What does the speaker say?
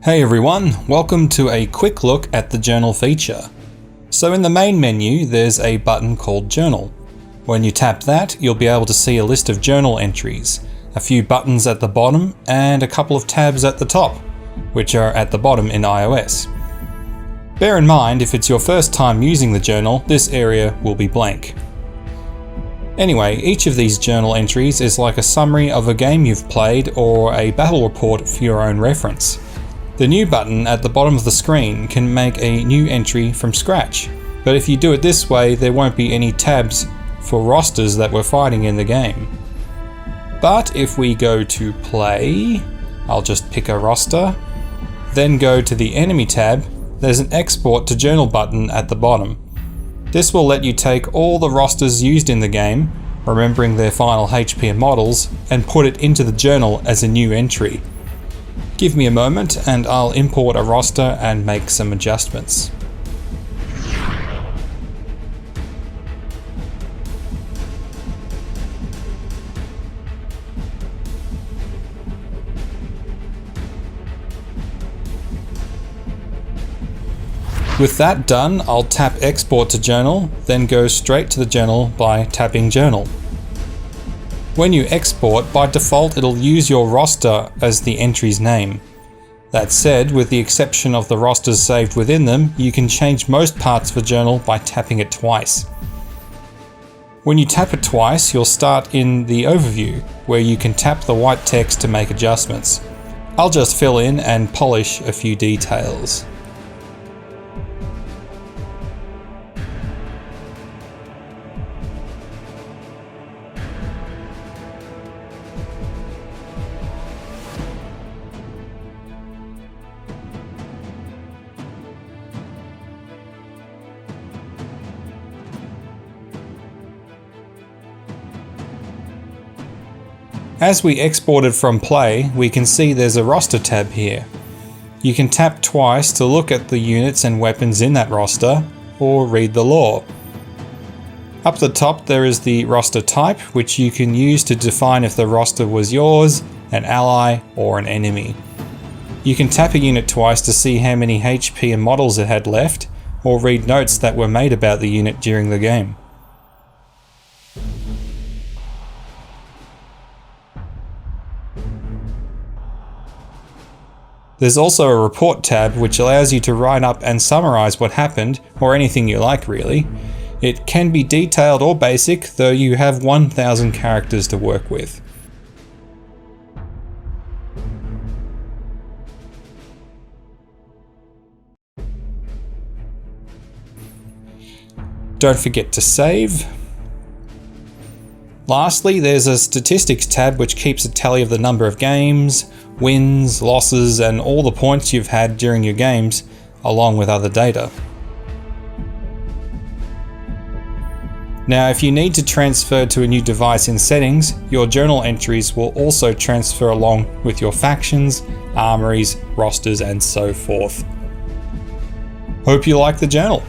Hey everyone, welcome to a quick look at the journal feature. So in the main menu there's a button called Journal. When you tap that, you'll be able to see a list of journal entries, a few buttons at the bottom and a couple of tabs at the top, which are at the bottom in iOS. Bear in mind, if it's your first time using the journal, this area will be blank. Anyway, each of these journal entries is like a summary of a game you've played or a battle report for your own reference. The new button at the bottom of the screen can make a new entry from scratch, but if you do it this way, there won't be any tabs for rosters that we're fighting in the game. But if we go to play, I'll just pick a roster, then go to the enemy tab, there's an export to journal button at the bottom. This will let you take all the rosters used in the game, remembering their final HP and models, and put it into the journal as a new entry. Give me a moment and I'll import a roster and make some adjustments. With that done, I'll tap Export to Journal, then go straight to the journal by tapping Journal. When you export, by default it'll use your roster as the entry's name. That said, with the exception of the rosters saved within them, you can change most parts of a journal by tapping it twice. When you tap it twice, you'll start in the overview, where you can tap the white text to make adjustments. I'll just fill in and polish a few details. As we exported from Play, we can see there's a roster tab here. You can tap twice to look at the units and weapons in that roster, or read the lore. Up the top there is the roster type, which you can use to define if the roster was yours, an ally, or an enemy. You can tap a unit twice to see how many HP and models it had left, or read notes that were made about the unit during the game. There's also a report tab which allows you to write up and summarize what happened, or anything you like really. It can be detailed or basic, though you have 1,000 characters to work with. Don't forget to save. Lastly, there's a statistics tab which keeps a tally of the number of games, wins, losses, and all the points you've had during your games, along with other data. Now, if you need to transfer to a new device in settings, your journal entries will also transfer along with your factions, armories, rosters, and so forth. Hope you like the journal.